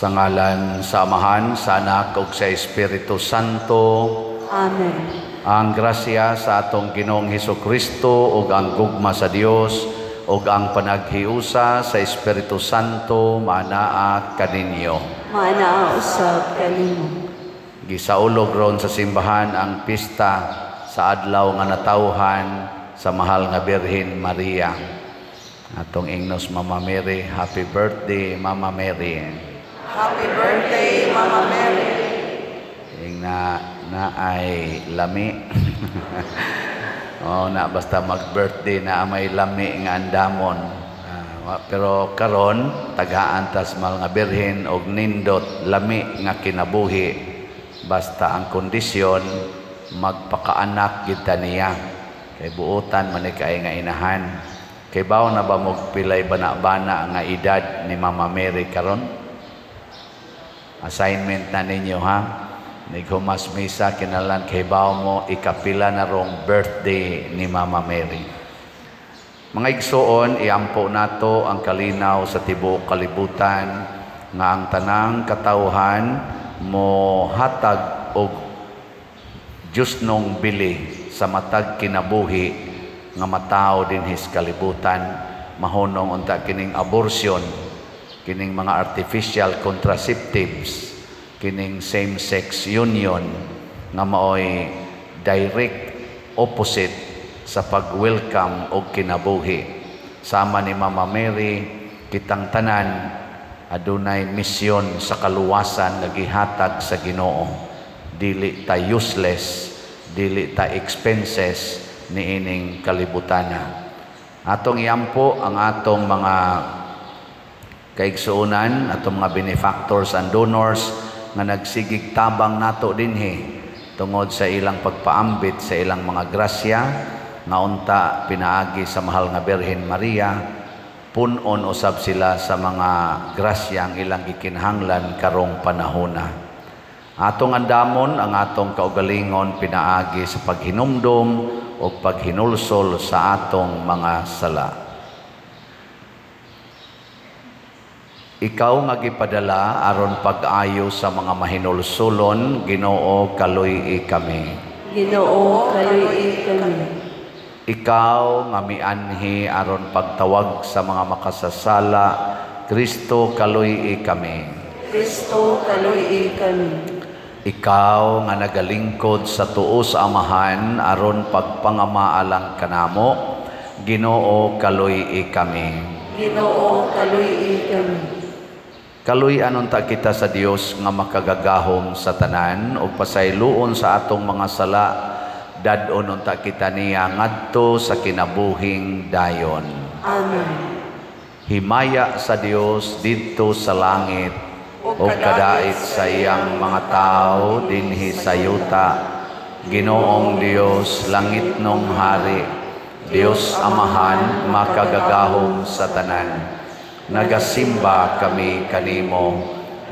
Sa ngalan sa Amahan, sa Anak, ug sa Espiritu Santo. Amen. Ang grasya sa atong Ginoong Hesukristo ug ang gugma sa Dios ug ang panaghiusa sa Espiritu Santo manaa kaninyo. Manaa usab kanimo. Gisaulog ron sa simbahan ang pista sa adlaw nga natawhan sa mahal nga Birhen Maria. Atong ingnos Mama Mary, happy birthday Mama Mary. Happy birthday, Mama Mary. Ing na ay lami. Basta mag-birthday na may lami nga andamon. Pero karon tagaan tas mahal nga Birhen og nindot lami nga kinabuhi. Basta ang kondisyon magpakaanak gid niya. Kay buotan man kay nga inahan. Kay bawo na ba pilay bana-bana nga edad ni Mama Mary karon? Assignment na ninyo ha. Naghumas misa kinalan kay bawo mo ikapila na rong birthday ni Mama Mary. Mga igsoon, iampo nato ang kalinaw sa tibuok kalibutan nga ang tanang katawhan mo hatag og Diyos nung bili sa matag kinabuhi nga matao din his kalibutan mahunong unta kining abortion, kining mga artificial contraceptives, kining same-sex union nga maoy direct opposite sa pag-welcome o kinabuhi. Sama ni Mama Mary, kitang tanan adunay misyon sa kaluwasan nga gihatag sa Ginoo. Dili ta useless, dili ta expenses ni ining kalibutana. Atong iampo ang atong mga kaigsuunan, atong mga benefactors and donors nga nagsigig tabang nato dinhi tungod sa ilang pagpaambit sa ilang mga grasya nga unta pinaagi sa mahal nga Birhen Maria. Punon usab sila sa mga grasya ang ilang gikinahanglan karong panahona. Atong andamon ang atong kaugalingon pinaagi sa paghinumdom o paghinulsol sa atong mga sala. Ikaw nga gipadala aron pag-ayo sa mga mahinulsulon, Ginoo kaluy kami. Ginoo kaluy kami. Ikaw nga mianhi aron pagtawag sa mga makasasala, Kristo kaluy kami. Kristo kaluy kami. Ikaw nga nagalingkod sa tuo sa Amahan aron pagpangamaalang kanamo, Ginoo kaluy kami. Ginoo kaluy kami. Kaluy anunta kita sa Dios nga makagagahom sa tanan ug pasayloon sa atong mga sala, dadon unta kita niya ngadto sa kinabuhing dayon. Amen. Himaya sa Dios didto sa langit ug kadait sa iyang mga tao dinhi sa yuta. Ginoong Dios langit nung hari, Dios Amahan makagagahom sa tanan. Nagasimba kami kanimo,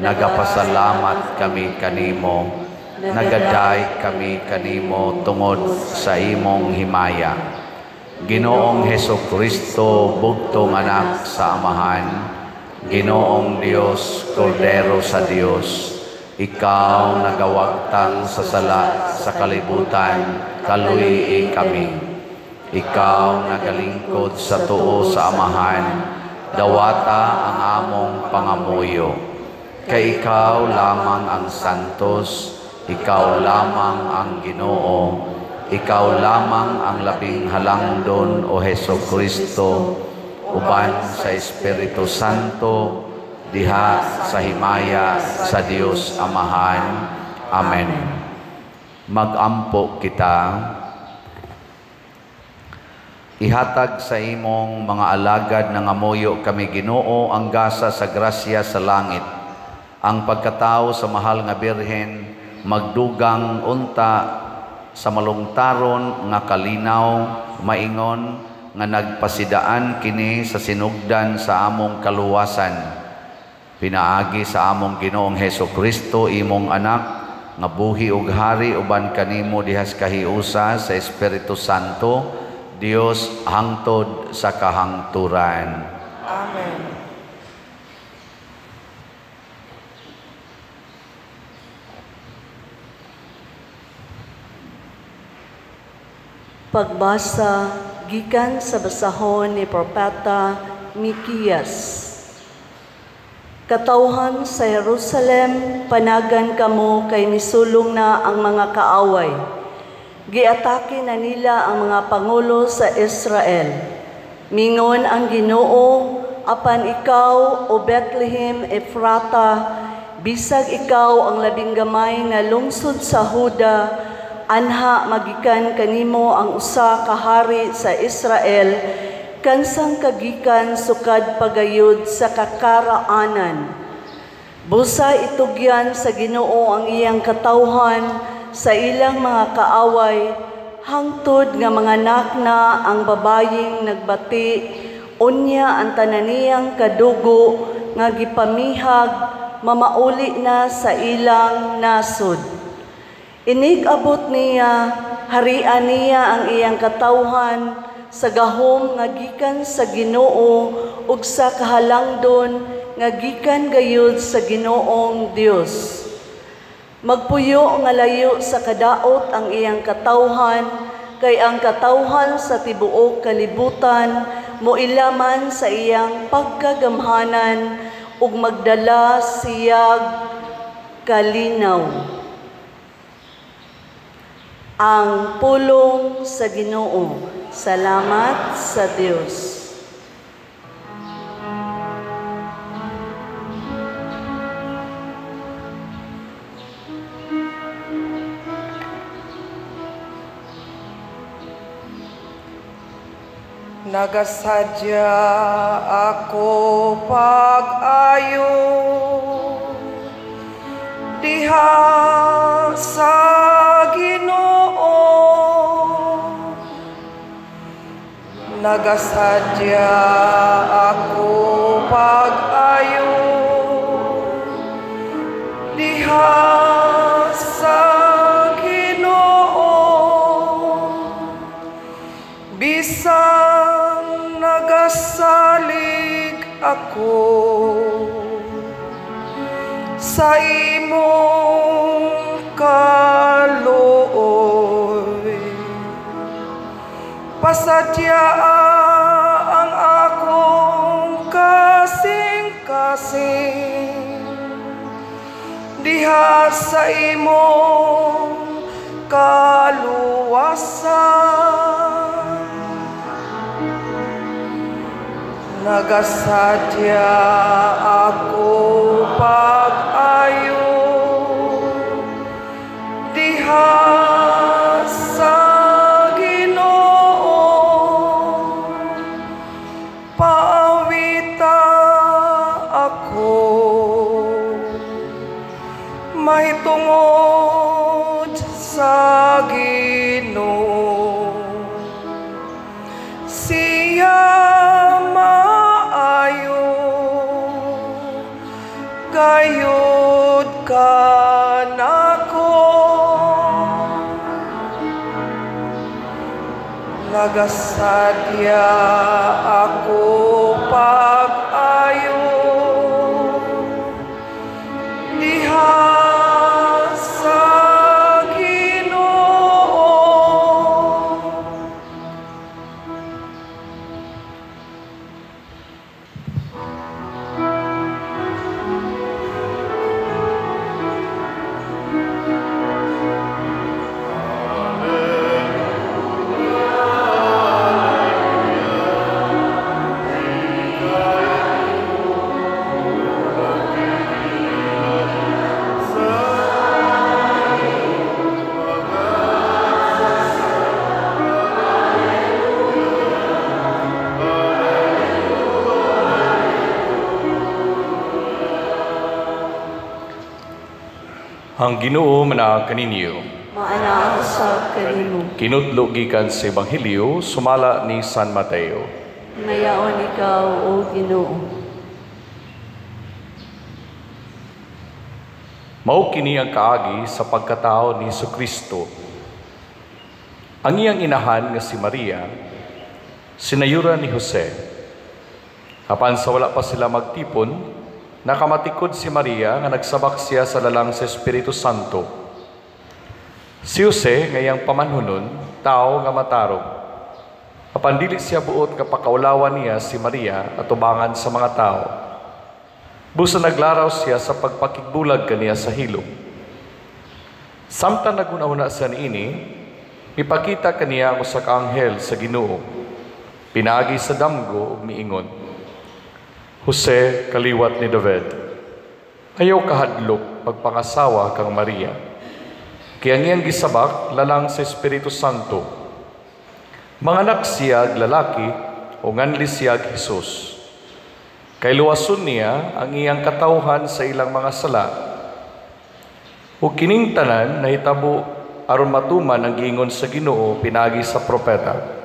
nagapasalamat kami kanimo, nagaday kami kanimo tungod sa imong himaya. Ginoong Hesukristo, bugtong anak sa Amahan, Ginoong Dios, Kordero sa Dios, ikaw nagawagtang sa sala sa kalibutan, kaluy kami. Ikaw nagalingkod sa tuo sa Amahan, dawata ang among pangamuyo. Kay ikaw lamang ang santos, ikaw lamang ang Ginoo, ikaw lamang ang labing halangdon o Hesukristo, uban sa Espiritu Santo, diha sa himaya sa Dios Amahan. Amen. Magampo kita. Ihatag sa imong mga alagad na ngamuyo kami Ginoo ang gasa sa grasya sa langit. Ang pagkatao sa mahal nga Birhen magdugang unta sa malungtaron nga kalinaw maingon nga nagpasidaan kini sa sinugdan sa among kaluwasan. Pinaagi sa among Ginoong Hesukristo imong anak nga buhi ug hari uban kanimo dihas kahiusa sa Espiritu Santo, Dios hangtod sa kahangturan. Amen. Pagbasa gikan sa basahon ni Propeta Mikias. Katawhan sa Jerusalem, panagan kamo kay nisulong na ang mga kaaway. Giatake na nila ang mga pangulo sa Israel. Mingon ang Ginoo, apan ikaw o Bethlehem Ephrata, bisag ikaw ang labing gamay nga lungsod sa Huda, anha magikan kanimo ang usa ka hari sa Israel, kansang kagikan sukad pagayod sa kakaraanan. Busa itugyan sa Ginoo ang iyang katawhan sa ilang mga kaaway, hangtod nga mga nakna ang babaying nagbati, unya ang tananiyang kadugo nga gipamihag, mamauli na sa ilang nasod. Inig-abot niya, harian niya ang iyang katawhan, sa gahom nga gikan sa Ginoo ug sa kahalangdon nga gikan gayud sa Ginoong Dios. Magpuyo nga layo sa kadaot ang iyang katawhan, kay ang katawhan sa tibuok kalibutan moilaman sa iyang pagkagamhanan ug magdala siyag kalinaw. Ang pulong sa Ginoo. Salamat sa Diyos. Nagasadya ako pag-ayo diha sa Ginoo. Nagasadya ako pag-ayo diha sa Ginoo. Bisan nagasalig ako sa imong kalooy, pasadya ang akong kasing-kasing diha sa imong kaluwasan. Nagasadya ako pag-ayo diha sa Ginoo. Paawita ako mahitungod sa Ginoo. Siya gayud kanako. Nagasadya ako pag-ayo diha sa Ginoo. Ang Ginoo manaag kaninyo. Maanaw sa kanimo. Kinutlo gikan sa Ebanghelyo sumala ni San Mateo. Ngayaon ikaw, O Ginoo. Mao kini ang kaagi sa pagkatao ni Jesucristo. Ang iyang inahan nga si Maria, sinayuran ni Jose. Apan sa wala pa sila magtipon, nakamatikod si Maria nga nagsabak siya sa lalang sa Espiritu Santo. Si Jose ngayang pamanhunon, tao nga matarong. Apan dili siya buot nga pakaulawan niya si Maria at ubangan sa mga tao. Busa naglaraw siya sa pagpakigbulag kaniya sa hilom. Samtang naguna-una sa niini, ipakita kaniya ang usa ka anghel sa Ginoo. Pinagi sa damgo ug miingon, Jose, kaliwat ni David, ayaw kahadlok pagpangasawa kang Maria. Kaya ngayang gisabak lalang sa Espiritu Santo. Manganak siyag lalaki o nganli siyag Jesus. Kay luwason niya ang iyang katawhan sa ilang mga sala. O kining tanan nahitabo aron matuman ang giingon sa Ginoo pinagi sa propeta.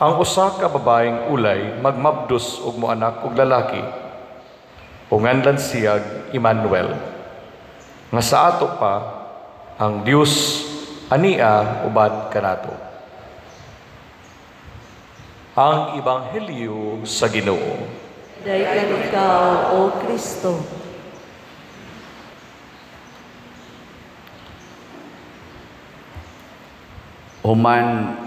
Ang usa ka babaeng ulay magmabdos og moanak og lalaki. O nganlan siyag Emmanuel. Nga sa ato pa ang Dios ania ubad kanato. Ang Ebanghelyo sa Ginoo. Daykan ikaw, O Kristo. Human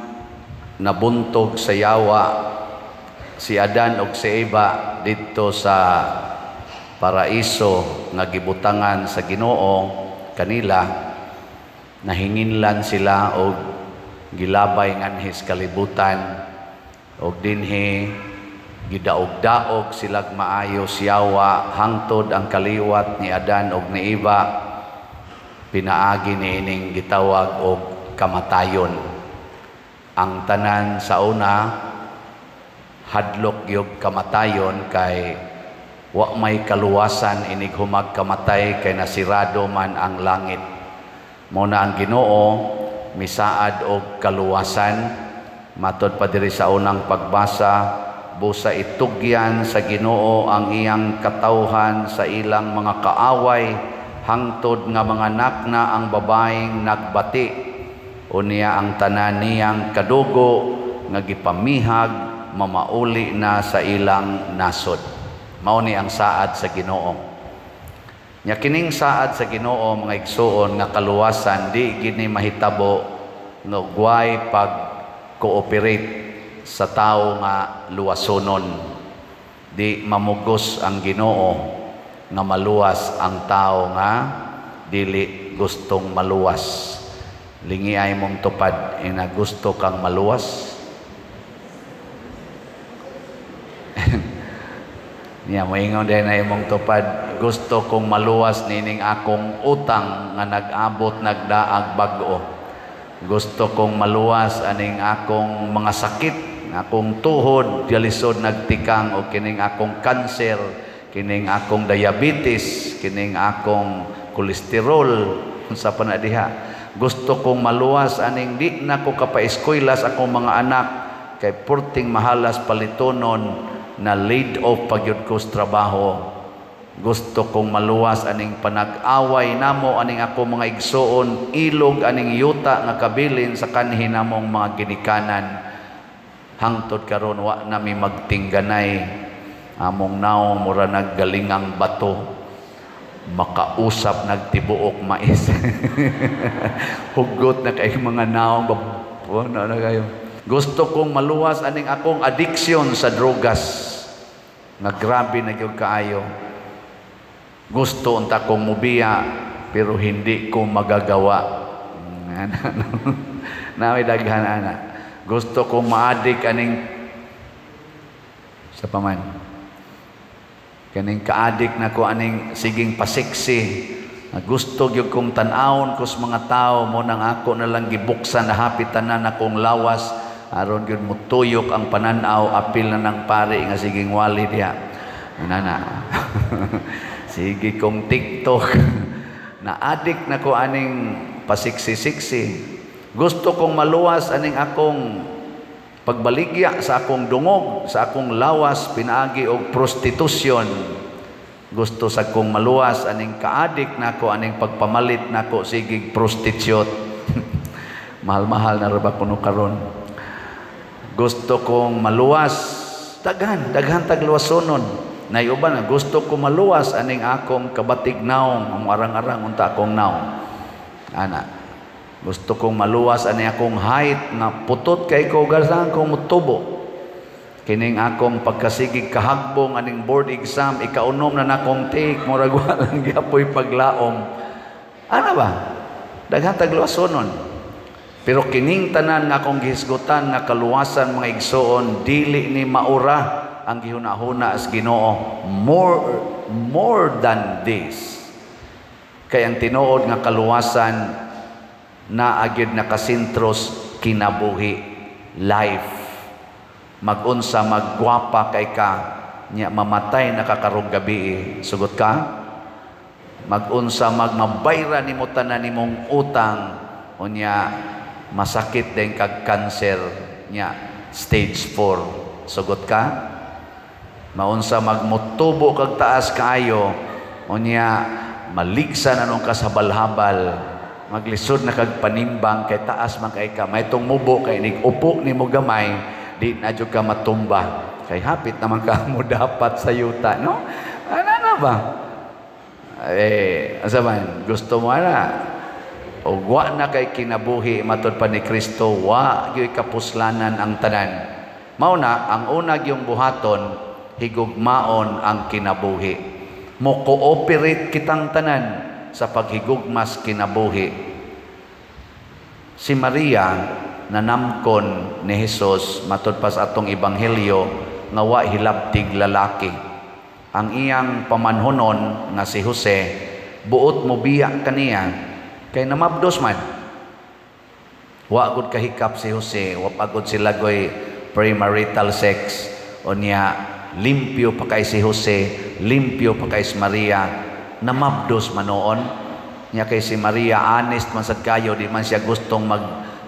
nabuntog sa yawa si Adan ug si Eva dito sa paraiso nga gibutangan sa Ginoo kanila, nahinginlan sila og gilabay nganhis kalibutan og dinhi gidaog-daog silag maayos yawa hangtod ang kaliwat ni Adan ug ni Eva pinaagi niining gitawag og kamatayon. Ang tanan sa una hadlok gyud kamatayon kay wa may kaluwasan inig humag kamatay kay nasirado man ang langit. Muna ang Ginoo misaad og kaluwasan matod pa diri sa unang pagbasa, busa itugyan sa Ginoo ang iyang katawhan sa ilang mga kaaway hangtod nga mga anak na ang babaeng nagbati. Unya ang tanan niyang kadugo nga gipamihag mamauli na sa ilang nasod. Mao ni ang saad sa Ginoo. Nya kining saad sa Ginoo mga igsuon nga kaluwasan di gini mahitabo nga guay pag-cooperate sa tao nga luwasonon. Di mamugos ang Ginoo nga maluwas ang tao nga dili gustong maluwas. Lingi ay mong tupad, ina gusto kang maluwas. Niya, moingon din ay mong tupad, gusto kong maluwas nining akong utang nga nag-abot nagdaag bag-o. Gusto kong maluwas aning akong mga sakit, akong tuhod, dialisod nagtikang o kining akong kanser, kining akong diabetes, kining akong kolesterol sa panadiha. Gusto kong maluwas aning di na ko kapaeskwela sa akong mga anak kay purting mahalas palitonon na laid off pagyud ko sa trabaho. Gusto kong maluwas aning panag-away namo aning ako mga igsoon ilog aning yuta nga kabilin sa kanhi namong mga ginikanan hangtod karon wa nami magtingganay among naong mura naggalingang bato. Makausap nagtibuok mais. Hugot na kay mga naong na kayo. Gusto kong maluwas aning akong addiction sa drogas. Nga grabe na gyud kaayo. Gusto unta kong mubiya pero hindi ko magagawa. Naway daghan ana. Gusto kong maadik aning sa paman. Kaning kaadik na ko aning siging pasiksi. Gusto gyud kong tan-awon ko sa mga tao mo nang ako na lang gibuksan na hapit tanan akong lawas aron gyud mutuyok ang pananaw apil na ng pari nga siging wali diha. Nana. Sige kong TikTok. Na adik na ko aning pasiksi-siksi. Gusto kong maluwas aning akong pagbaligya sa akong dungog, sa akong lawas, pinaagi og prostitusyon. Gusto sa akong maluwas aning kaadik nako aning pagpamalit nako sigig prostitute. Mahal-mahal na ra kuno karon. Gusto kong maluwas, daghan tag luwasonon. Nay uban gusto ko maluwas aning akong kabatig naong ang arang-arang unta akong naong. Ana, Gusto kong maluwas ani akong height nga putot kay ko gasan kong mutubo. Kining akong pagkasigig kahagbong aning board exam ikaunom na nakong take murag walang gyapoy paglaom. Ano ba? Daghang tagluwasonon. Pero kining tanan nga akong gihisgutan nga kaluwasan mga igsoon dili ni maura ang gihunahuna as Ginoo more than this. Kay ang tinuod nga kaluwasan na agid nakasintros kinabuhi life. Magunsa maggwapa kay ka nya mamatay na kakarong gabi sugot ka magunsa magmabayra nimo tanan nimong utang unya masakit din kag cancer nya stage 4 sugot ka maunsa magmutubo kag taas kaayo unya maligsan anong kasabalhabal maglisod na kag panimbang kay taas man kay ka may tong mubo kay nig-upo nimo gamay di na jud ka matumba kay hapit naman ka mo dapat sa yuta no ano ba asaman gusto mo na o wa na kay kinabuhi matud pa ni Kristo wa gyud kapuslanan ang tanan mao na ang una gyung buhaton higugmaon ang kinabuhi mo cooperate kitang tanan sa paghigugmas kinabuhi si Maria nanamkon ni Jesus matud pa sa atong ebanghelyo nga wa hilabtig lalaki. Ang iyang pamanhonon nga si Jose buot mo biya kaniya kay namabdos man. Wa gud kahikap si Jose, wa pagod sila goy premarital sex unya limpyo pa kay si Jose, limpyo pa kay si Maria, namabdos man noon. Nya kay si Maria honest man sad kayo, di man siya gustong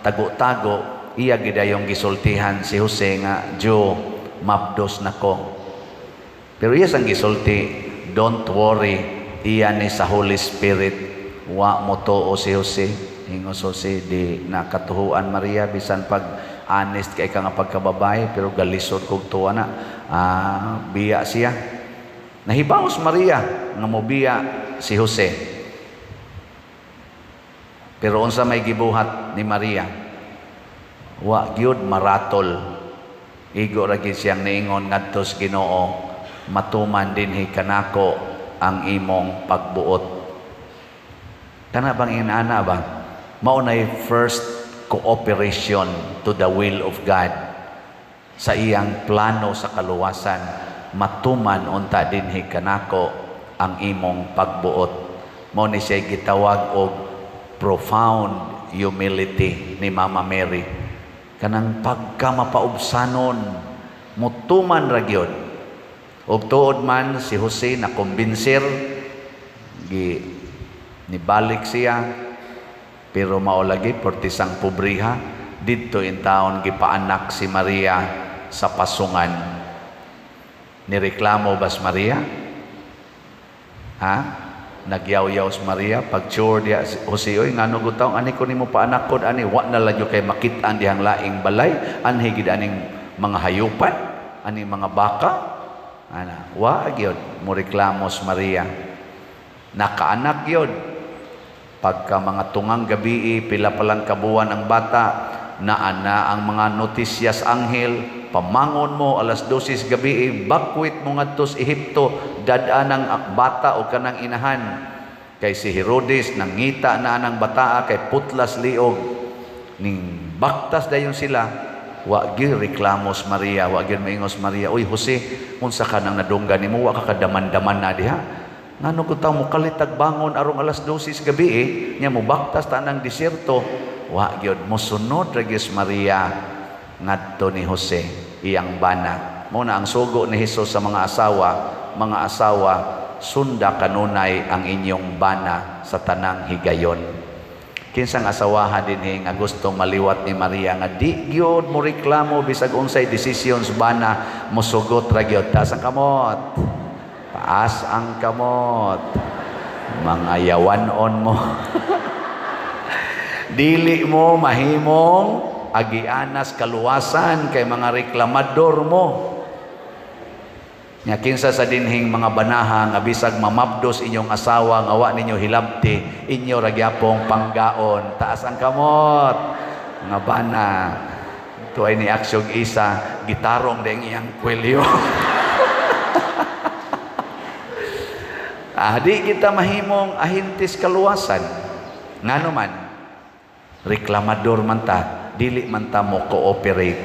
tago-tago, iya gidayong gisultihan si Jose nga, Diyo, mabdos nako. Pero iya sang gisulti, don't worry, iya ni sa Holy Spirit, wa mo to o si Jose. Hingos Jose, di nakatuhuan Maria, bisan pag honest kay ka nga pagkababay, pero galisod kog tuwa na, biya siya. Nahibaos Maria, nga mo biya si Jose. Pero unsa may gibuhat ni Maria, wa gyud maratol. Igo ra gid siyang niingon ngadto sa Ginoo, matuman dinhi kanako ang imong pagbuot. Kana bang inana ba? Mao nay first cooperation to the will of God sa iyang plano sa kaluwasan. Matuman unta dinhi kanako ang imong pagbuot. Mao ni siya gitawag og profound humility ni Mama Mary. Kanang pagkamapaubsanon, mutuman ra gyud. Og tuod man si Jose na kumbinsir, nibalik siya, pero mao lagi portisang pobriha, didto in taon gipaanak si Maria sa pasungan. Nireklamo bas Maria? Ha? Nagyaw-yaw si Maria pag sure dia Jose oy ngano gutaw ani ko nimo paanakod ani wa na lang kay makit-an dihang laing balay anhi gid aning mga hayupan ani mga baka ana wa gyud mo reklamo si Maria nakaanak gyud pagka mga tungang gabi pila pa lang kabuan ang bata naana ang mga notisyas anghel pamangon mo alas 12 gabi bakwit mo ngadto sa Ehipto dadaan ang bata o kanang inahan kay si Herodes nangita na anang bataa kay putlas liog ning baktas dayon sila wa gyud reklamos Maria wa gyud maingos Maria oy Jose unsa ka nang nadunggan nimo wa ka kadaman-daman na diha ngano ko taw mo kalitag bangon arong alas 12 gabi nya mo baktas ta nang desierto wa gyud mosunod ra gyud Maria ngadto ni Jose iyang bana mo na ang sugo ni Hesus sa mga asawa sunda kanunay ang inyong bana sa tanang higayon. Kinsang asawahan dinhi nga gustong maliwat ni Maria nga di gyud mo reklamo bisag unsay desisyon sa bana mosugot ra gyud taas ang kamot. Taas ang kamot. Mga yawanon mo. Dili mo mahimong agianas kaluwasan kay mga reklamador mo. Nya kinsa sa dinhing mga banaha nga bisag mamabdos inyong asawa nga wa ninyo hilabti, inyo ra gyapong panggaon. Taas ang kamot. Mga bana. Tuay ni aksyog isa, gitarong ding iyang kwelyo. Di kita mahimong ahintis kaluwasan. Ngano man, reklamador man ta, dili man ta mo cooperate.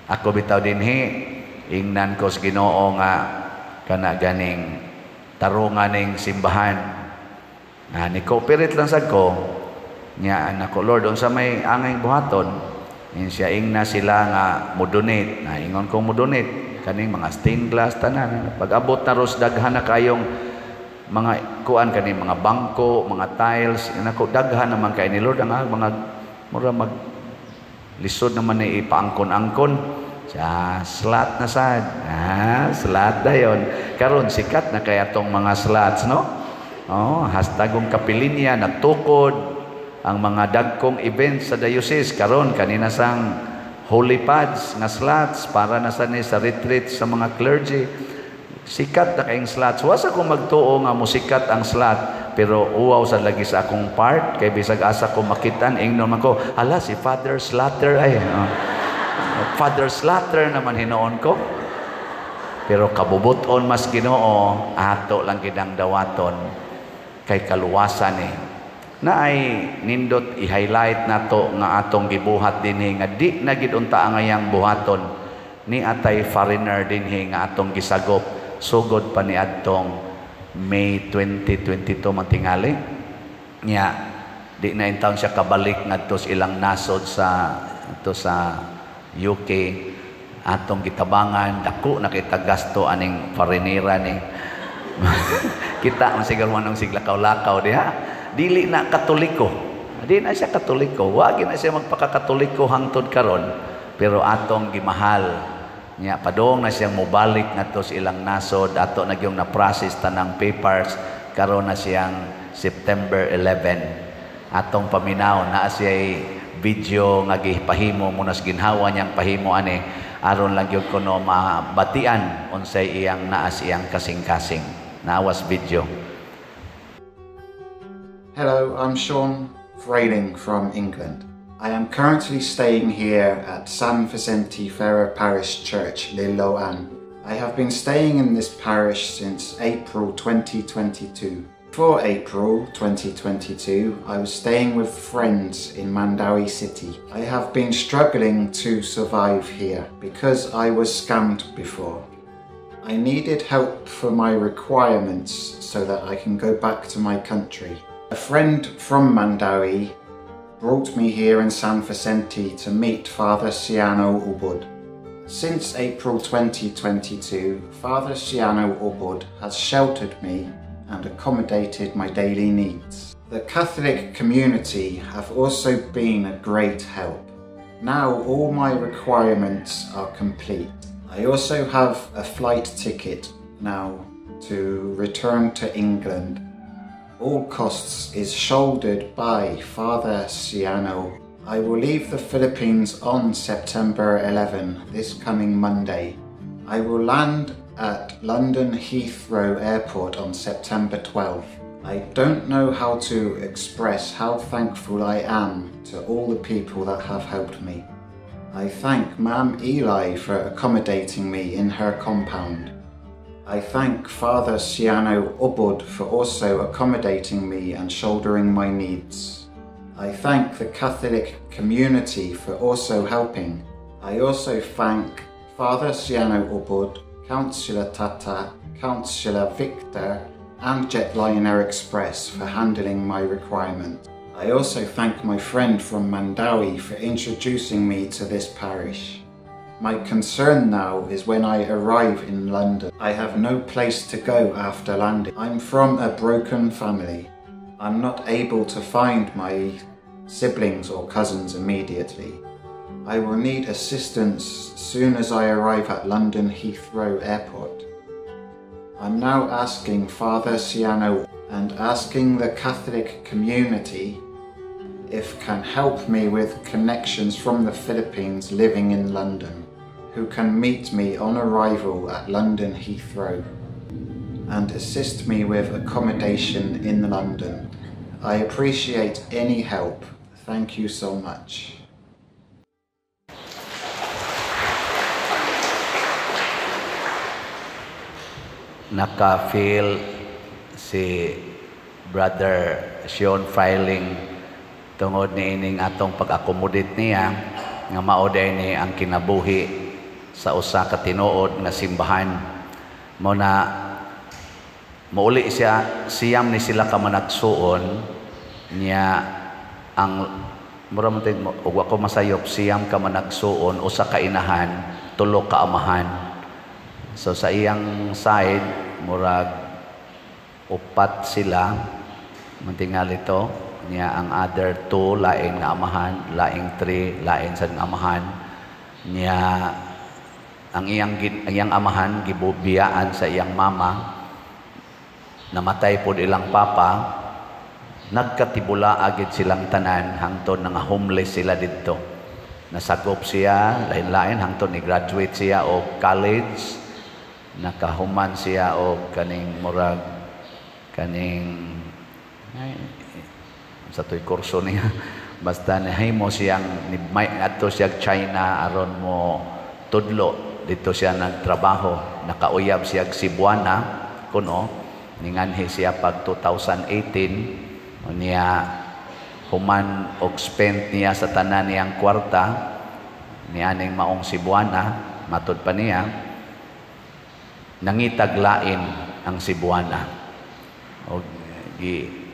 Ako bitaw dinhi, ingnan ko sa Ginoo nga kana ganing tarungan ning simbahan. Ni cooperate lang sad ko. Nya nako Lord, unsa may angay buhaton? Siya ingna sila nga mo-donate. Ingon ko mo-donate kaning mga stained glass tanan. Pag abot na ros daghan na kayong mga kuan kaning mga bangko, mga tiles, nako daghan naman kay ni Lord ang mga mura mag lisod naman ni ipaangkon-angkon. Slat na sad. Slat dayon. Karon sikat na kaya tong mga slats, no? Hashtagong kapilinya nagtukod ang mga dagkong events sa diocese karon kanina sang holy pads nga slats para na sa retreat sa mga clergy. Sikat na kayong slats. Wasa ko magtuo nga musikat ang slat, pero uwaw sa lagi sa akong part kay bisag asa ko makitan ingnon man ko, hala si Father Slatter ay. Father Slatter naman hinoon ko. Pero kabubuton mas Ginoo, ato lang gidang dawaton kay kaluwasan na ay nindot i-highlight nato nga atong gibuhat dinhi nga di na gid unta ngayang buhaton ni atay foreigner dinhi nga atong gisagop sugod pa ni adtong May 2022 mantingali. Nya di na intawon siya kabalik ngadto sa ilang nasod sa UK. Atong gitabangan dako na kita gasto aning parinira ni kita man siguro manong siglakaw-lakaw diha. Dili na katoliko. Di na siya katoliko. Wagi na siya magpakakatoliko hangtod karon. Pero atong gimahal. Nya padong na siyang mobalik ngadto sa ilang nasod. Ato na gyung na-process tanang papers. Karon na siyang September 11. Atong paminaw na siya video nga gipahimo muna sa ginhawa niyang pahimo ani aron lang gyud kuno mabatian unsay iyang naas iyang kasing-kasing. Naawas video. Hello, I'm Sean Frayling from England. I am currently staying here at San Vicente Ferrer Parish Church, Lilloan. I have been staying in this parish since April 2022. Before April 2022, I was staying with friends in Mandawi City. I have been struggling to survive here because I was scammed before. I needed help for my requirements so that I can go back to my country. A friend from Mandawi brought me here in San Vicente to meet Father Siano Ubud. Since April 2022, Father Siano Ubud has sheltered me and accommodated my daily needs. The Catholic community have also been a great help. Now all my requirements are complete. I also have a flight ticket now to return to England. All costs is shouldered by Father Siano. I will leave the Philippines on September 11, this coming Monday. I will land at London Heathrow Airport on September 12. I don't know how to express how thankful I am to all the people that have helped me. I thank Ma'am Eli for accommodating me in her compound. I thank Father Siano Ubud for also accommodating me and shouldering my needs. I thank the Catholic community for also helping. I also thank Father Siano Ubud, Councillor Tata, Councillor Victor and Jetliner Express for handling my requirement. I also thank my friend from Mandawi for introducing me to this parish. My concern now is when I arrive in London. I have no place to go after landing. I'm from a broken family. I'm not able to find my siblings or cousins immediately. I will need assistance soon as I arrive at London Heathrow Airport. I'm now asking Father Siano and asking the Catholic community if can help me with connections from the Philippines living in London, who can meet me on arrival at London Heathrow and assist me with accommodation in London. I appreciate any help. Thank you so much. Naka-feel si Brother Sean Filing tungod ni ining atong pag-accommodate niya nga maoday ni ang kinabuhi sa usa ka tinuod nga simbahan. Mo na mauli siya siyam ni sila ka managsuon niya ang mura man ug ako masayop siyam ka managsuon usa ka inahan tulo ka amahan. So sa iyang side, murag upat sila, mantingal ito, niya ang other two, laing na amahan, laing three, laing sa amahan, niya ang iyang amahan, gibubiyaan sa iyang mama, namatay po ilang papa, nagkatibula agad silang tanan, hangtod nga homeless sila dito. Nasagop siya, lain-lain, hangtod ni graduate siya o college, nakahuman siya o kaning murag kaning sa to'y kurso niya basta nahimo siyang may adto siya China aron mo tudlo dito siya nagtrabaho nakauyab siya Cebuana kuno ninganhi siya pag 2018 niya human og spent niya sa tanan niyang kwarta nianing maong Cebuana matud pa niya nangitaglain ang Cebuana o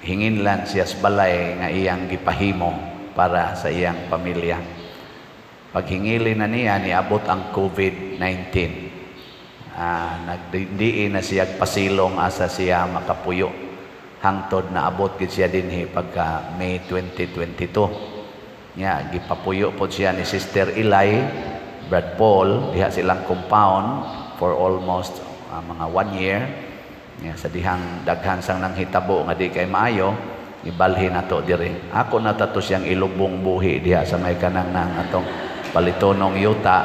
hinginlan siya sa balay nga iyang gipahimo para sa iyang pamilya. Paghingili na niya niabot ang COVID-19. Nagdiin na siya pasilong asa siya makapuyo hangtod na abot gid siya dinhi pagka May 2022 nya gipapuyo po siya ni Sister Eli Brad Paul diha silang compound for almost mga 1 year sa dihang daghan sang nang hitabo nga di kay maayo ibalhin nato diri ako natato siyang ilubong buhi diha sa may kanang nang atong palitonong yuta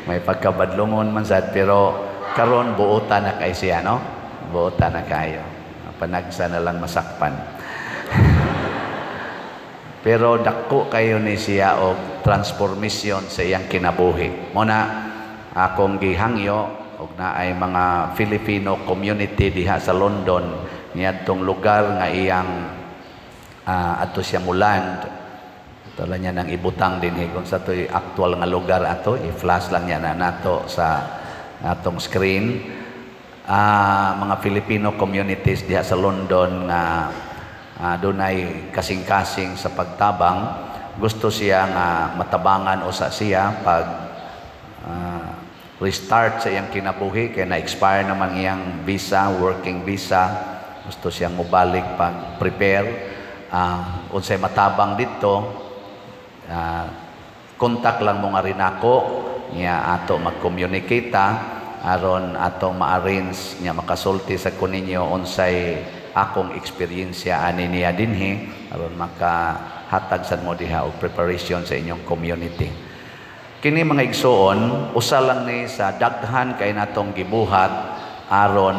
may pagkabadlungon man sad pero karon buota na kay siya no buota na kayo panagsa na lang masakpan pero dako kayo ni siya og transformation sa iyang kinabuhi mo na akong gihangyo og na ay mga Filipino community diha sa London niadtong lugar nga iyang ato siya muland tala niya nang ibutang dinhi kung sa toy actual nga lugar ato i-flash lang niya na nato sa atong screen mga Filipino communities diha sa London nga dunay kasing-kasing sa pagtabang gusto siya nga matabangan usa siya pag restart sa iyang kinabuhi kaya na-expire naman iyang visa, working visa gusto siyang mubalik pag prepare unsay matabang dito kontak lang mo nga rin ako niya ato mag-communicate aron ato ma-arrange niya makasulti sa kuninyo unsay akong eksperyensya ani niya dinhi aron makahatag sad mo diha og preparation sa inyong community. Kini mga igsoon, usa lang ni sa daghan kay natong gibuhat aron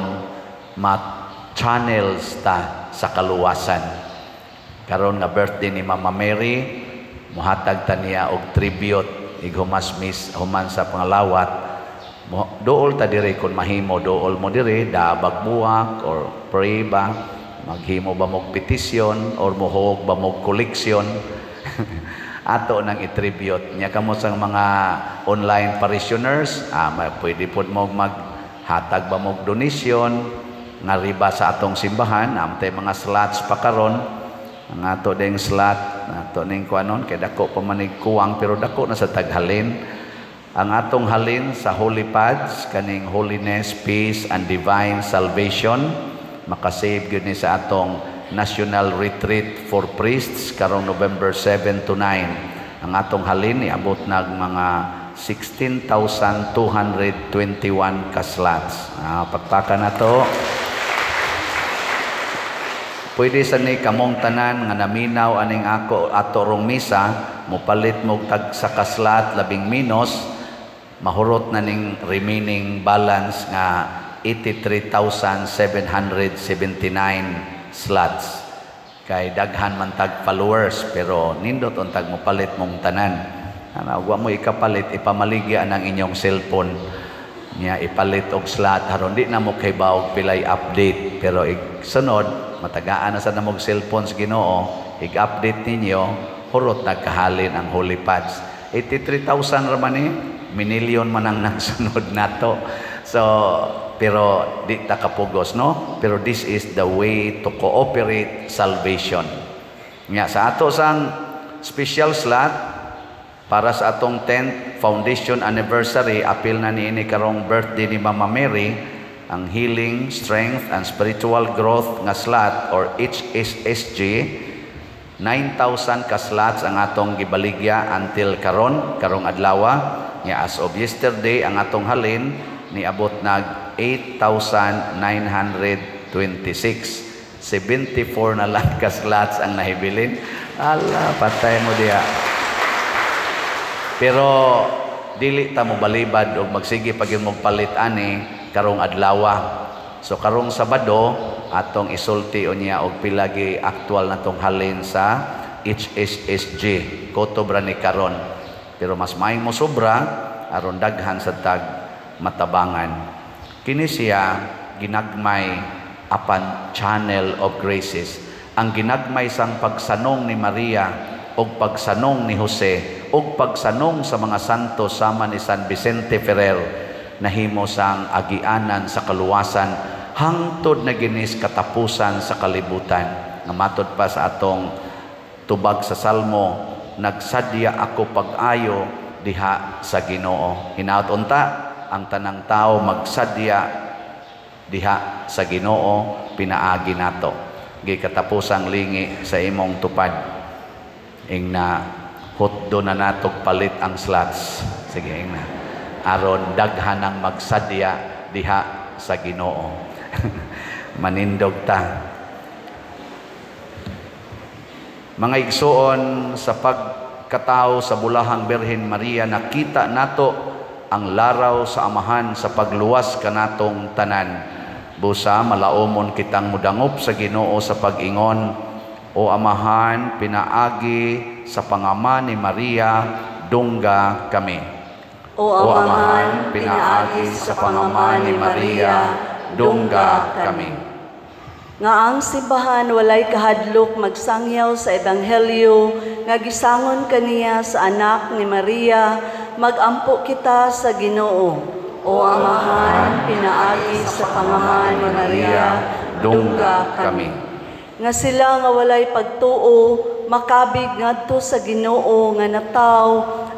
ma-channels ta sa kaluwasan. Karon nga birthday ni Mama Mary, muhatag ta niya og tribute ighumas human sa pangalawat. Dool ta diri kun mahimo dool mo diri dabag buwak or pray ba maghimo ba mog petition or mohog ba mog koleksyon ato nang i-tribute niya kamo sang mga online parishioners pwede po mo maghatag ba mog donation nga riba sa atong simbahan amtay mga slots pa karon ang ato ding slot ato ning kuanon kay dako pa manig kuwang pero dako na sa taghalin ang atong halin sa Holy Pads kaning holiness, peace and divine salvation makasave gyud ni sa atong National Retreat for Priests karong November 7 to 9. Ang atong halin iabot nag mga 16,221 ka slots. Pagpaka na to. Pwede sa ni kamong tanan nga naminaw aning ako ato rong misa, mupalit mo tag sa kaslat labing minos mahurot na ning remaining balance nga 83,779 slots. Kay daghan man tag followers pero nindot untag mo palit mong tanan. Wa mo ikapalit, ipamaligya ang inyong cellphone niya, ipalit og slot haron di na mo kay baog pilay update, pero sunod matagaan na sa namog cellphone sa Ginoo, i-update ninyo hurot nagkahalin ang Holy Pads. 83,000 raman minilyon man ang nagsunod nato. So pero di ta kapugos, no? Pero this is the way to cooperate salvation. Nga sa ato sang special slot para sa atong 10th foundation anniversary, apil na niini karong birthday ni Mama Mary, ang Healing, Strength, and Spiritual Growth nga slot or HSSG. 9,000 ka slots ang atong gibaligya until karong adlaw. Nga as of yesterday, ang atong halin niabot nag 8,926. 74 na lang ka slots ang nahibilin. Ala, patay mo diya. Pero dili ta mo balibad og magsige pag mo palit ani karong adlaw. So karong Sabado atong isulti unya og pilagi aktual natong halin sa HSSG Kotobra ni karon. Pero mas maayong mo sobra aron daghan sa tag matabangan. Kini siya ginagmay apan channel of graces. Ang ginagmay sang pagsanong ni Maria og pagsanong ni Jose og pagsanong sa mga santo sama ni San Vicente Ferrer nahimo sang agianan sa kaluwasan hangtod na ginis katapusan sa kalibutan. Nga matod pa sa atong tubag sa Salmo, nagsadya ako pag-ayo diha sa Ginoo. Hinaut unta ang tanang tao magsadya diha sa Ginoo, pinaagi nato. Gikatapusang lingi sa imong tupad. Ing na hutdo na natok palit ang slots. Sige na. Aron daghan ang magsadya diha sa Ginoo. Manindog ta. Mga igsoon, sa pagkatao sa bulahang Birhen Maria, nakita nato ang laraw sa Amahan sa pagluwas kanatong tanan. Busa malaumon kitang mudangop sa Ginoo sa pag-ingon, o Amahan, pinaagi sa pangama ni Maria, dungga kami. O Amahan, pinaagi sa pangama ni Maria, dungga kami. Nga ang simbahan walay kahadlok magsangyaw sa ebanghelyo nga gisangon kaniya sa anak ni Maria, magampo kita sa Ginoo. O Amahan, pinaagi sa pangama ni Maria, dungga kami. Nga sila nga walay pagtuo, makabig ngadto sa Ginoo nga nataw,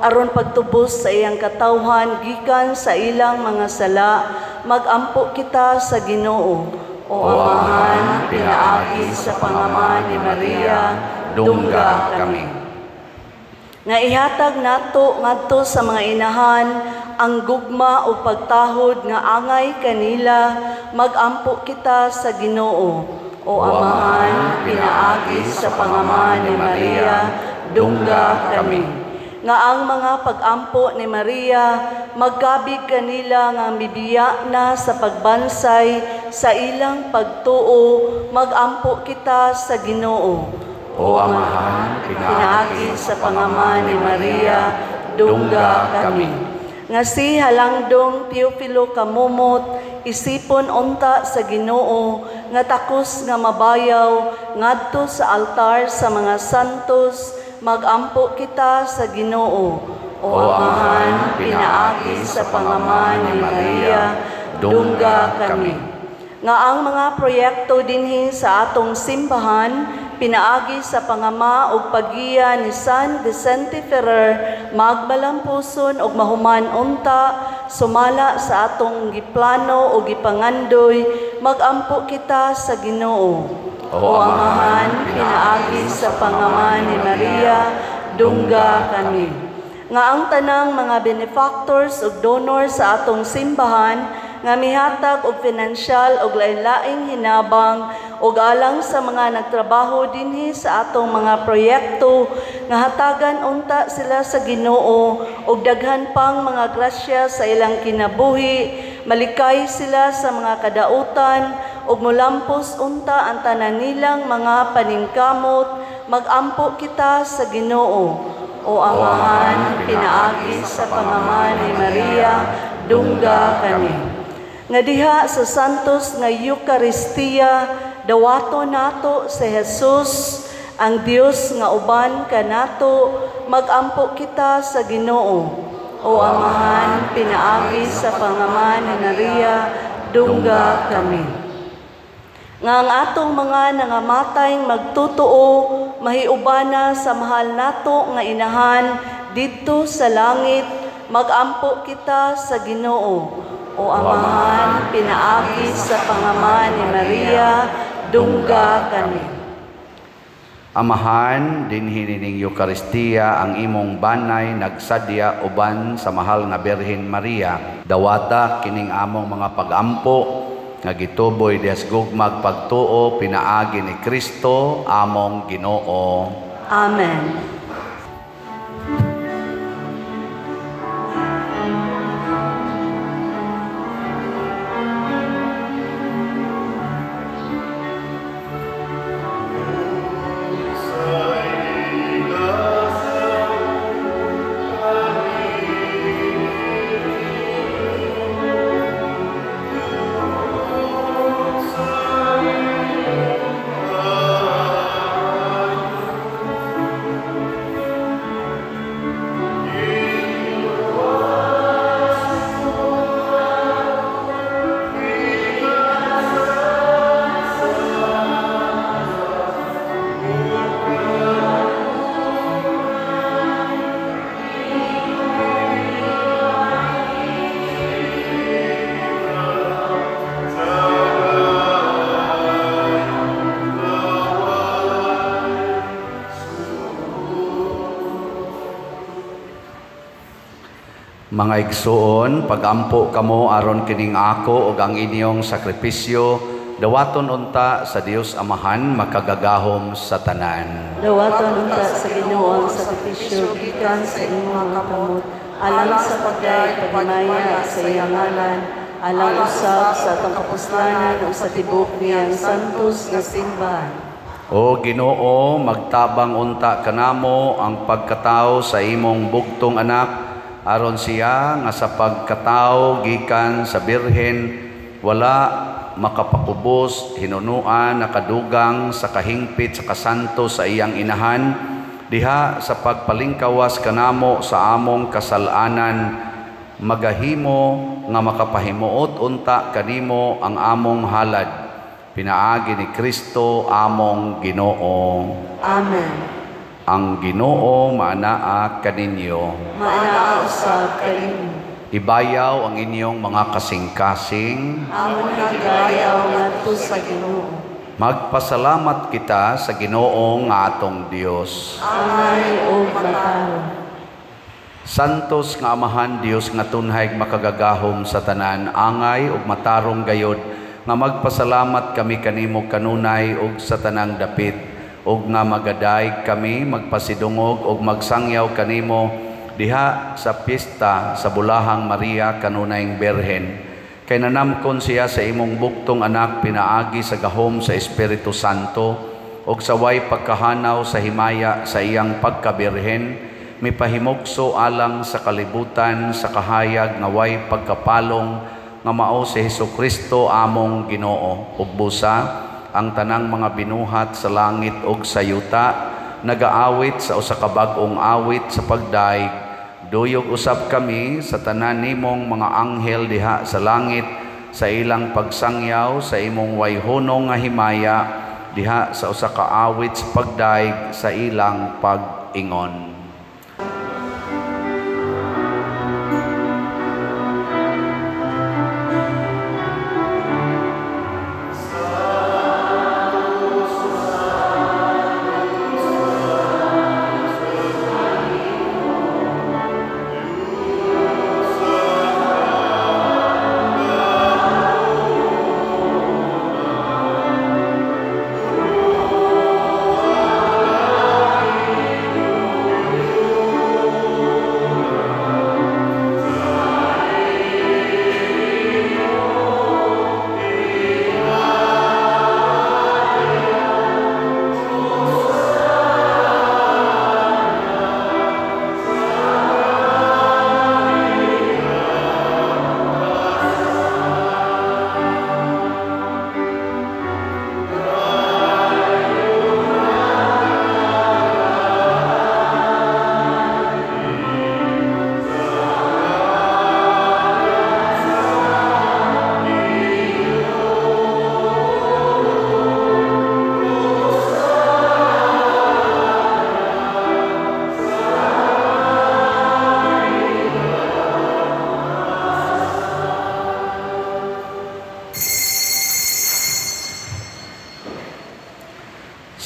aron pagtubos sa iyang katawhan gikan sa ilang mga sala, magampo kita sa Ginoo. O Amahan, pinaagi sa pangama ni Maria, dungga kami. Nga ihatag nato ngadto sa mga inahan ang gugma o pagtahod nga angay kanila, magampo kita sa Ginoo. O Amahan, pinaagi sa pangama ni Maria, dungga kami. Nga ang mga pag-ampo ni Maria, magkabig kanila nga bibiya na sa pagbansay sa ilang pagtuo, magampo kita sa Ginoo. O Amahan, pinaagi sa pangama ni Maria, dungga kami. Nga si Halangdong Teofilo Kamumot, isipon unta sa Ginoo, nga takos nga mabayaw, ngadto sa altar sa mga santos, magampo kita sa Ginoo. O Amahan, pinaagi sa pangama ni Maria, dungga kami. Nga ang mga proyekto dinhi sa atong simbahan, pinaagi sa pangama ug pagiya ni San Vicente Ferrer, magbalampuson og mahuman unta, sumala sa atong giplano o gipangandoy, magampo kita sa Ginoo. O Amahan, pinaagi sa pangama ni Maria, dungga kami. Nga ang tanang mga benefactors ug donors sa atong simbahan, nga mihatag og pinansyal og lain-laing hinabang ug alang sa mga nagtrabaho dinhi sa atong mga proyekto, nga hatagan unta sila sa Ginoo ug daghan pang mga grasya sa ilang kinabuhi, malikay sila sa mga kadautan ug molampos unta ang tanan nilang mga paningkamot. Magampo kita sa Ginoo. O Amahan, pinaagi sa pangaman ni Maria, dungga kami. Nga diha sa santos nga Eucharistia, dawato nato si Jesus, ang Dios nga uban kanato, magampo kita sa Ginoo. O Amahan, pinaagi sa pangaman ni Maria, dungga kami. Nga ang atong mga nangamatay magtutuo, mahiubana sa mahal nato nga inahan didto sa langit, magampo kita sa Ginoo. O Amahan, pinaagi sa pangaman ni Maria, dungga kami. Amahan, dinhi ning Eucharistia ang imong banay nagsadya uban sa mahal nga Birhen Maria. Dawata kining among mga pagampo nga gituboy dihas gugmag pagtuo pinaagi ni Kristo among Ginoo. Amen. Mga igsuon, pagampo kamo aron kining ako ug ang inyong sakripisyo, dawaton unta sa Dios Amahan makagagahom sa tanan. Dawaton unta sa Ginoo ang sakripisyo gikan sa imong kamot, alang sa pagdayeg sa iyang ngalan, alang usab sa atong kapuslanan ug sa tibok niyang santos nga simbahan. O Ginoo, magtabang unta kanamo ang pagkatao sa imong bugtong anak, aron siya nga sa pagkatao gikan sa Birhen wala makapakubos, hinunuan, nakadugang sa kahingpit sa kasanto sa iyang inahan, diha sa pagpalingkawas kanamo sa among kasalanan, magahimo nga makapahimuot unta kanimo ang among halad. Pinaagi ni Kristo among Ginoo. Amen. Ang Ginoo maanaa kaninyo. Maanaa usab kaninyo. Ibayaw ang inyong mga kasing-kasing. Amon nagayaw ngadto sa Ginoo. Magpasalamat kita sa Ginoo nga atong Dios. Angay ug matarong. Santos nga Amahan Dios nga tunhay makagagahom sa tanan, angay ug matarong gayod nga magpasalamat kami kanimo kanunay ug sa tanang dapit, ug nga magadayeg kami magpasidungog ug magsangyaw kanimo diha sa pista sa bulahang Maria kanunayng Birhen. Kay nanamkon siya sa imong bugtong anak pinaagi sa gahom sa Espiritu Santo ug sa way pagkahanaw sa himaya sa iyang pagkabirhen, mipahimugso alang sa kalibutan sa kahayag nga way pagkapalong nga mao si Hesukristo among Ginoo. Ug busa ang tanang mga binuhat sa langit ug sa yuta nagaawit sa usa ka bag-ong awit sa pagdaig. Duyog usab kami sa tanan nimong mga anghel diha sa langit sa ilang pagsangyaw sa imong wayhunong nga himaya diha sa usa ka awit sa pagdaig sa ilang pag-ingon.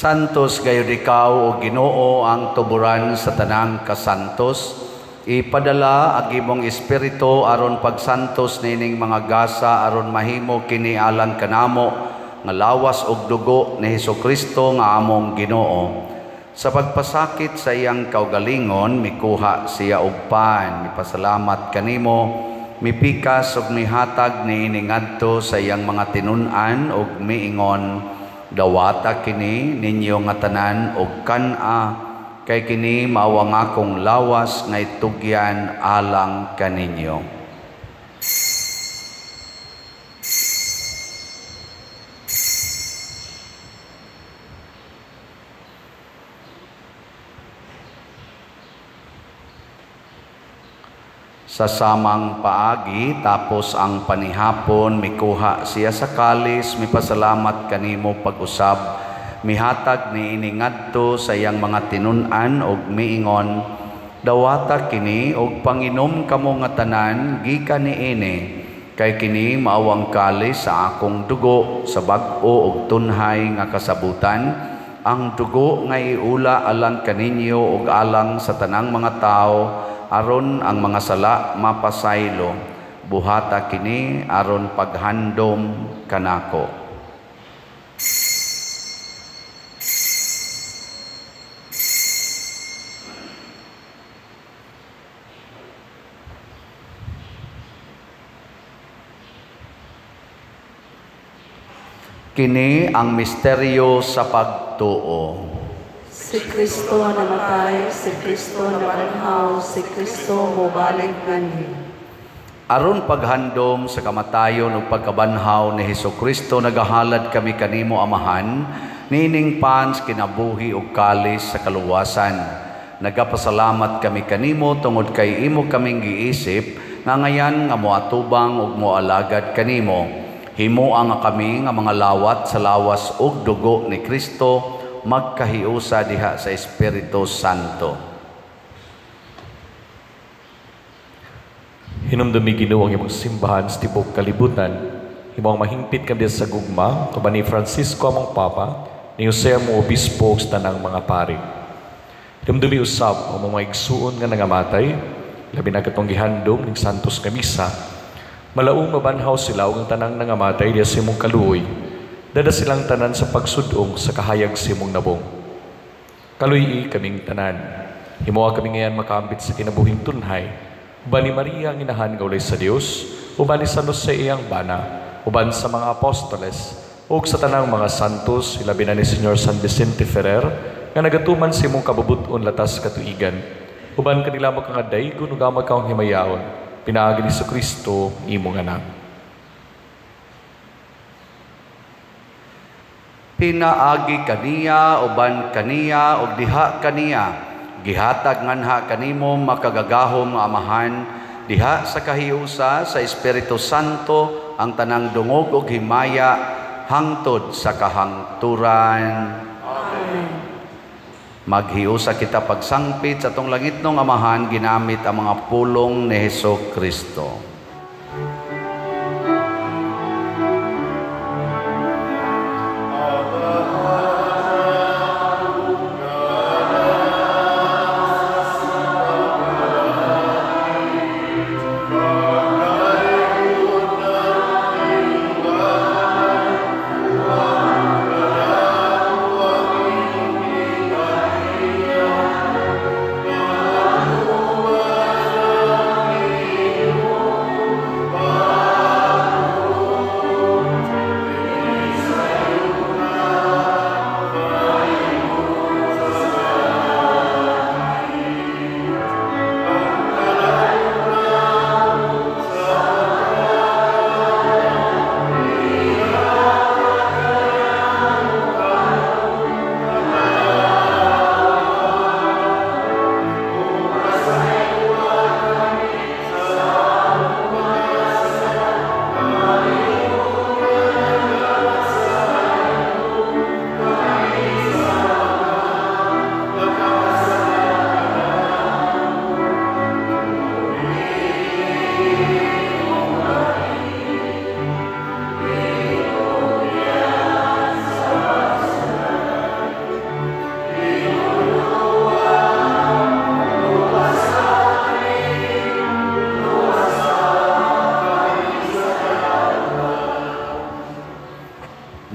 Santos gayud ikaw o Ginoo ang tuburan sa tanang kasantos. Ipadala ag imong espiritu aron pagsantos nining mga gasa aron mahimo kini alang kanamo nga lawas ug dugo ni Hesukristo nga among Ginoo. Sa pagpasakit sa iyang kaugalingon mikuha siya og pan, mipasalamat kanimo, mipikas ug mihatag niini ngadto sa iyang mga tinun-an ug miingon, dawata kini ninyo nga tanan og kan-a, kay kini maawang akong lawas nga itugyan alang kaninyo. Sa samang paagi tapos ang panihapon mikuha siya sa kalis, mipasalamat kanimo pag-usab, mihatag niini ngadto sa iyang mga tinun-an ug miingon, dawata kini og panginom kamo nga tanan gikan niini, kay kini maawang kalis sa akong dugo sa bag-o ug tunhay nga kasabutan, ang dugo nga iula alang kaninyo ug alang sa tanang mga tao, aron ang mga sala mapasaylo. Buhata kini aron paghandom kanako. Kini ang misteryo sa pagtuo. Si Kristo namatay, si Kristo nabanhaw, si Kristo mobalik nganhi. Aron paghandom sa kamatayon ug pagkabanhaw ni Hesukristo nagahalad kami kanimo Amahan, nining pans kinabuhi ug kalis sa kaluwasan. Nagapasalamat kami kanimo tungod kay imo kaming giisip nga ngayan nga moatubang ug moalagad kanimo. Himuang kami nga mga lawat sa lawas ug dugo ni Kristo, magkahiusa diha sa Espiritu Santo. Hinumdumi Ginoo ang imong simbahan sa tibok kalibutan. Imong mahingpit kami sa gugma kaban ni Francisco among Papa, ni Jose among obispo sa tanang mga pari. Hinumdumi usab ang mga igsuon nga nangamatay, labi na katong gihandom ning Santos nga misa. Malaong mabanhaw sila ug ang tanang nangamatay diha sa imong kaluoy. Dada silang tanan sa pagsudong sa kahayag simong nabong. Kaluy kaming tanan. Himuha kami ngayon makaambit sa kinabuhing tunhay. Uban ni Maria ang inahan nga ulay sa Dios, uban ni San Jose iyang bana, uban sa mga apostoles, ug sa tanang mga santos, ilabi na ni Señor San Vicente Ferrer, nga nagatuman sa imong kabubuton latas katuigan. Uban kanila makangaday, gunugama kaong himayaon, pinaagi ni Kristo imong anak. Pinaagi kaniya, uban kaniya, ug diha kaniya. Gihatag nganha kanimo makagagahom nga Amahan, diha sa kahiusa sa Espiritu Santo, ang tanang dungog ug himaya, hangtod sa kahangturan. Amen. Maghiusa kita pagsangpit sa tong langitnong Amahan, ginamit ang mga pulong ni Hesukristo.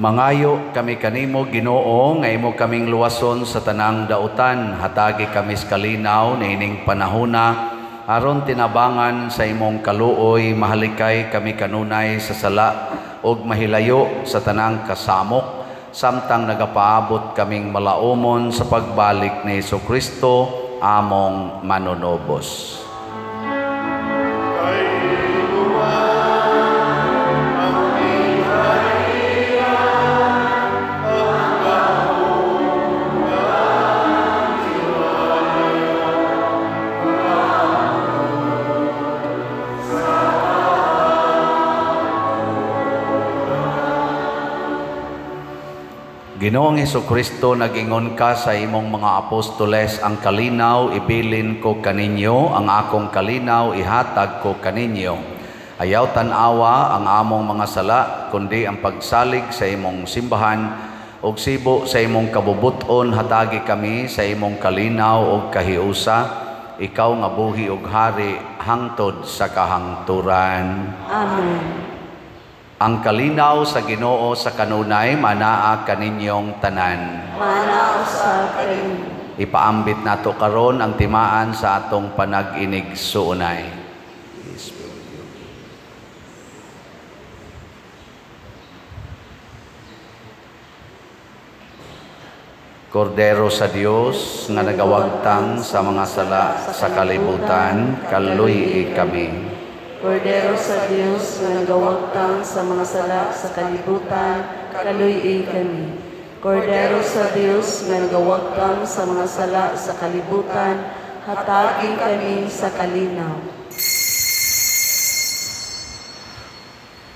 Mangayo kami kanimo Ginoo nga imo kaming luwason sa tanang dautan, hatagi kami sa kalinaw niining panahona aron tinabangan sa imong kaluoy, mahalikay kami kanunay sa sala ug mahilayo sa tanang kasamok, samtang nagapaabot kaming malaumon sa pagbalik ni Jesucristo among manunobos. Ginoong Jesucristo, nagingon ka sa imong mga apostoles, ang kalinaw ibilin ko kaninyo, ang akong kalinaw ihatag ko kaninyo. Ayaw tanawa ang among mga sala, kundi ang pagsalig sa imong simbahan, ug sibo sa imong kabubuton hatagi kami sa imong kalinaw ug kahiusa, ikaw nga buhi ug hari hangtod sa kahangturan. Amen. Ang kalinaw sa Ginoo sa kanunay manaa kaninyong tanan. Manaa sa kanin. Ipaambit nato karon ang timaan sa atong panag-inig suunay. Kordero sa Dios nga nagawagtang sa mga sala sa kalibutan, kaluy kami. Kordero sa Diyos nga nagawagtang sa mga sala sa kalibutan, kaluy kami. Kordero sa Diyos nga nagawagtang sa mga sala sa kalibutan, hatagin kami sa kalinaw.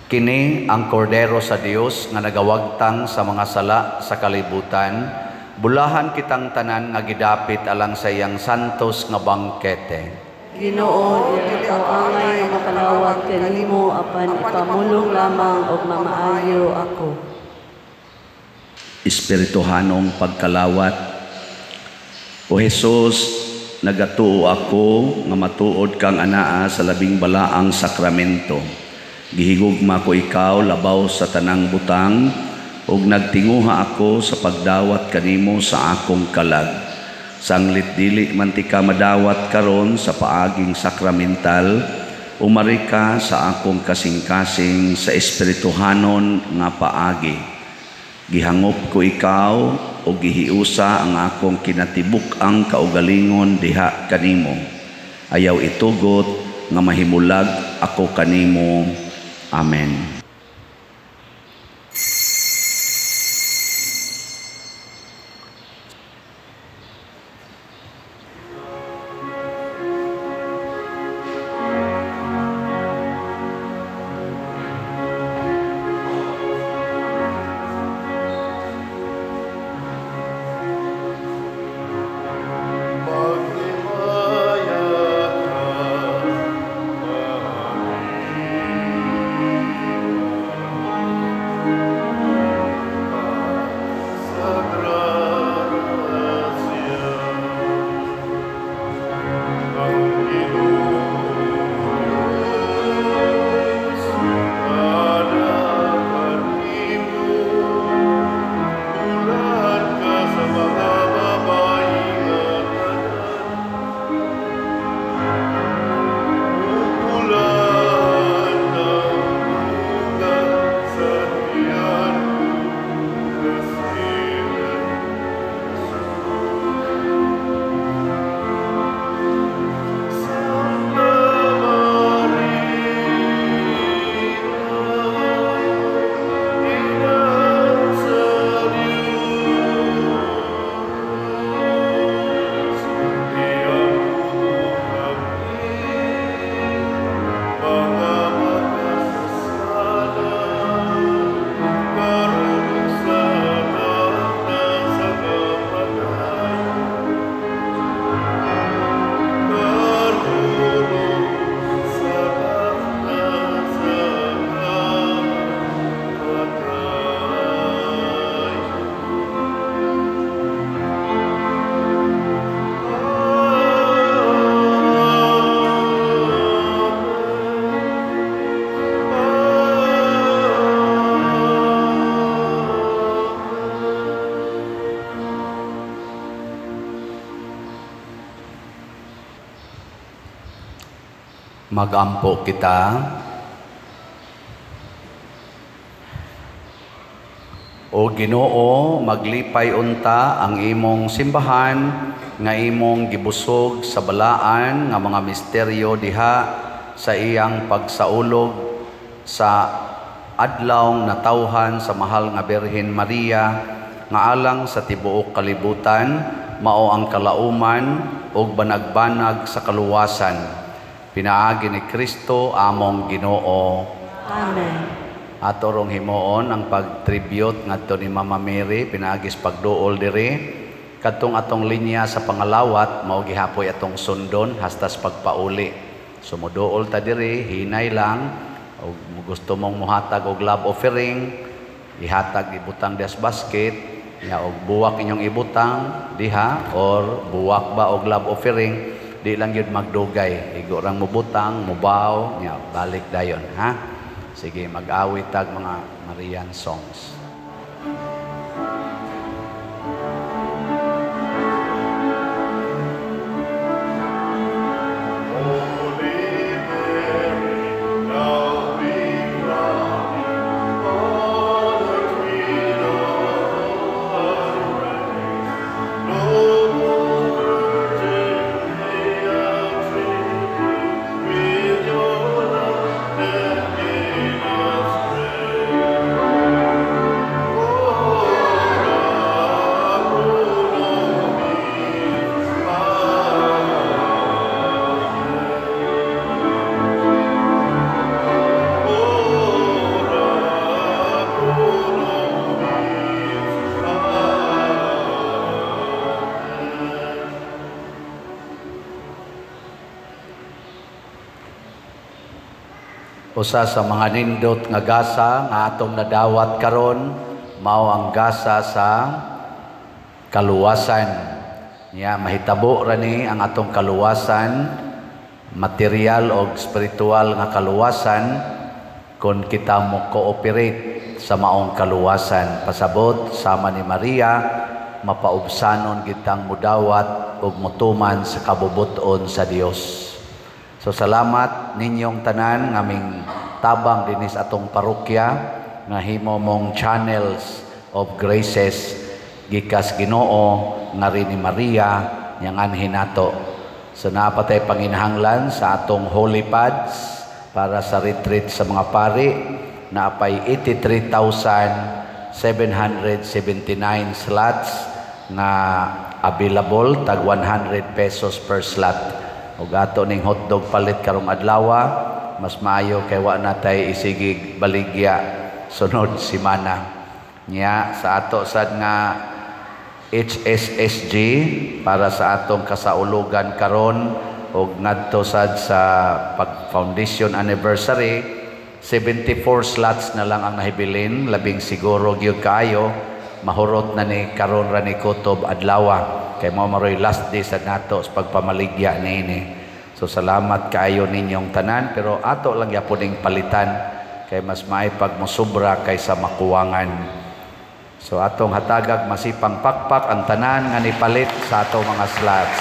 Kini ang kordero sa Dios nga nagawagtang sa mga sala sa kalibutan, bulahan kitang tanan nga gidapit alang sa iyang santos nga bangkete. Ginoo, ikaw angay nga makalawat kanimo apan ipamulong lamang og mamaayo ako. Espirituhanong pagkalawat. O Jesus, nagatuo ako nga matuod kang anaa sa labing balaang sakramento. Gihigugma ko ikaw labaw sa tanang butang ug nagtinguha ako sa pagdawat kanimo sa akong kalag. Sanglit dili man ti ka madawat karon sa paaging sakramental, umari ka sa akong kasing-kasing sa espirituhanon nga paagi. Gihangop ko ikaw o gihiusa ang akong kinatibuk ang kaugalingon diha kanimo. Ayaw itugot nga mahimulag ako kanimo. Amen. Magampo kita. O Ginoo, maglipay unta ang imong simbahan nga imong gibusog sa balaan nga mga misteryo diha sa iyang pagsaulog sa adlaw na tawhan sa mahal nga Birhen Maria nga alang sa tibuok kalibutan mao ang kalauman ug banag-banag sa kaluwasan. Pinaagi ni Kristo among Ginoo. Amen. Ato rong himuon ang pag-tribute ngadto ni Mama Mary pinaagis pagduol diri. Kadtong atong linya sa pangalawat mao gihapoy atong sundon hastas pagpauli. Sumuduol ta diri, hinay lang. O gusto mong muhatag og love offering, ihatag ibutang des basket, ya og buwak inyong ibutang diha or buwak ba og love offering. Di lang yun magdugay, igurang mubutang, mubaw, nya balik dayon, ha? Sige, mag-awit tag mga Marian songs. Usa sa mga nindot nga gasa nga atong nadawat karon mao ang gasa sa kaluwasan. Nya mahitabo ra ni ang atong kaluwasan, material o spiritual nga kaluwasan kung kita mo cooperate sa maong kaluwasan. Pasabot sama ni Maria mapaubsanon kitang mudawat ug mutuman sa kabubuton sa Dios. So salamat ninyong tanan ngaming tabang dinis atong parokya nga himo mong channels of graces gikas Ginoo nga rin ni Maria nyangan hinato. So napatay panginahanglan sa atong holy pads para sa retreat sa mga pari na apay 83,779 slots nga available tag 100 pesos per slot. Ug ato ning hotdog palit karong adlaw, mas maayo kay wa natay isigig baligya sunod semana. Nya sa ato sad nga HSSG para sa atong kasaulugan karon ug ngadto sad sa pag foundation anniversary 74 slots na lang ang nahibilin, labing siguro gyud kaayo mahurot na ni karon ra ni kutob adlaw. Kay mo maroy last day sa nato sa pagpamaligya niini. So salamat kaayo ninyong tanan pero ato lang yapon ning palitan kay mas maay pag mosubra kaysa makuwangan. So atong hatagag masipang pakpak ang tanan nga nipalit sa atong mga slots.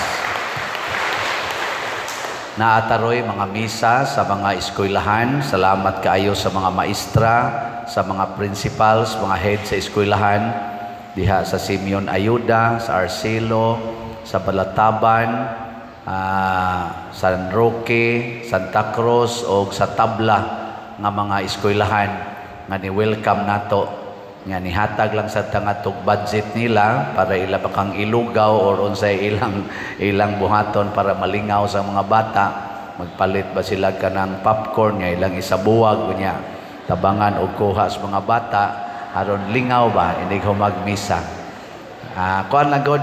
Naataroy mga misa sa mga eskwelahan. Salamat kaayo sa mga maestra, sa mga principals, mga head sa eskwelahan. Diha sa Simeon Ayuda, sa Arcelo, sa Balataban, San Roque, Santa Cruz o sa Tabla nga mga eskwelahan nga ni-welcome nato. Nga nihatag lang sa tangatog budget nila para ila bakang ilugaw or unsay ilang buhaton para malingaw sa mga bata. Magpalit ba sila kanang popcorn nga ilang isabuwag kunya tabangan og kuha sa mga bata aron lingaw ba inig humagmisa. Kuan lang god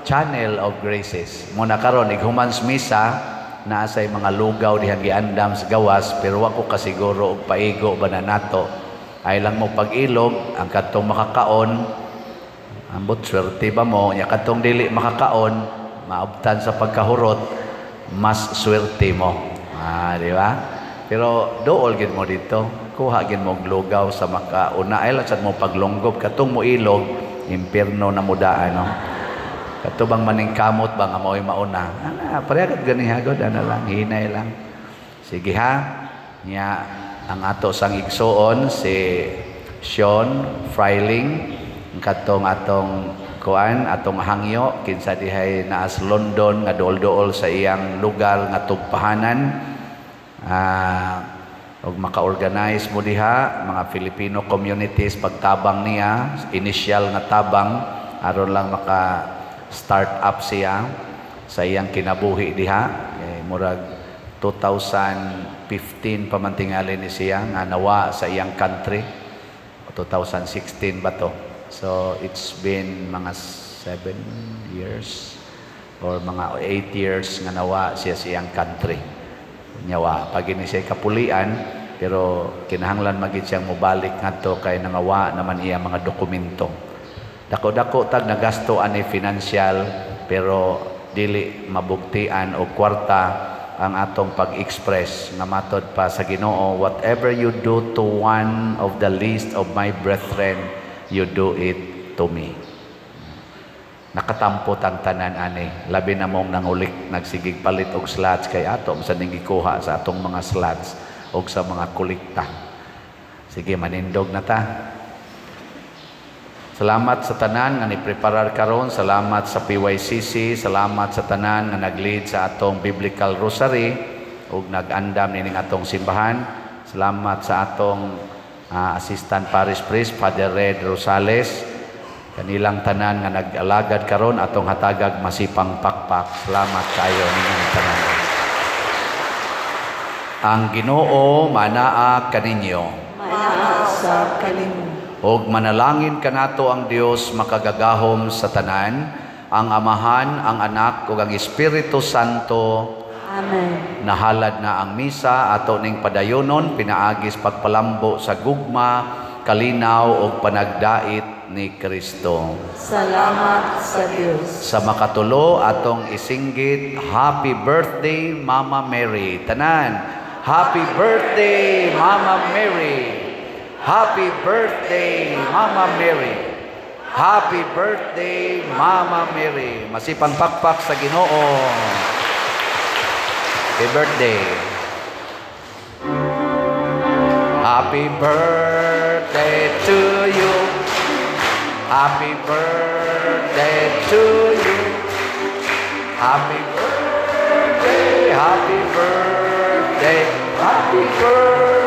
channel of graces. Muna karon ighuman's misa naa say mga lugaw dihang giandam sa gawas pero wa ko kasiguro og paigo ba na nato. Ay lang mo pag-ilog ang katong makakaon ambot swerte ba mo nya katong dili makakaon maabtan sa pagkahurot mas swerte mo. Di ba? Pero dool gid mo dito kuha gid mo lugaw sa makauna ay lang sad mo paglunggob katong mo ilog impierno na mudaan no. Katubang maning kamot ba nga mao'y mauna. Pareha gani hagod ana lang hinay lang. Sige ha. Nya ang ato sang igsoon si Sean Freiling katong atong kuan atong hangyo kinsa dihay naas London nga dool-dool sa iyang lugar nga tugpahanan og maka-organize mo diha mga Filipino communities pagtabang niya initial nga tabang aron lang maka start up siya sa iyang kinabuhi diha murag 2015 pamantingali ni siya nga nawa sa iyang country 2016 ba to. So it's been mga 7 years or mga 8 years nga nawa siya sa iyang country. Nyawa pag ini siya kapulian pero kinahanglan magid siyang mobalik ngadto kay nangawa naman iya mga dokumento. Dako-dako tag nagasto ani financial pero dili mabugtian o kwarta ang atong pag-express nga matod pa sa Ginoo, whatever you do to one of the least of my brethren, you do it to me. Nakatampo ang tanan ani, labi na mong nangulik nagsigig palit og slots kay ato sa ning gikuha sa atong mga slots og sa mga kolekta. Sige manindog na ta. Salamat sa tanan nga ni-preparar karon, salamat sa PYCC, salamat sa tanan nga nag-lead sa atong Biblical Rosary ug nag-andam nining atong simbahan. Salamat sa atong Assistant Parish Priest Father Red Rosales. Kanilang tanan nga nag-alagad karon atong hatagag masipang pakpak. Salamat kayo ninyong tanan. Ang Ginoo manaa kaninyo. Manaa sa kaninyo. Og manalangin kanato ang Dios makagagahom sa tanan, ang Amahan, ang Anak ug ang Espiritu Santo. Amen. Nahalad na ang misa ato ning padayonon pinaagis pagpalambo sa gugma, kalinaw ug panagdait ni Kristo. Salamat sa Dios. Sa makatulo atong isinggit Happy Birthday Mama Mary. Tanan, Happy Birthday Mama Mary. Happy birthday, Mama Mary. Happy birthday, Mama Mary. Masipang pakpak sa Ginoo. Happy birthday. Happy birthday to you. Happy birthday to you. Happy birthday, happy birthday, happy birthday.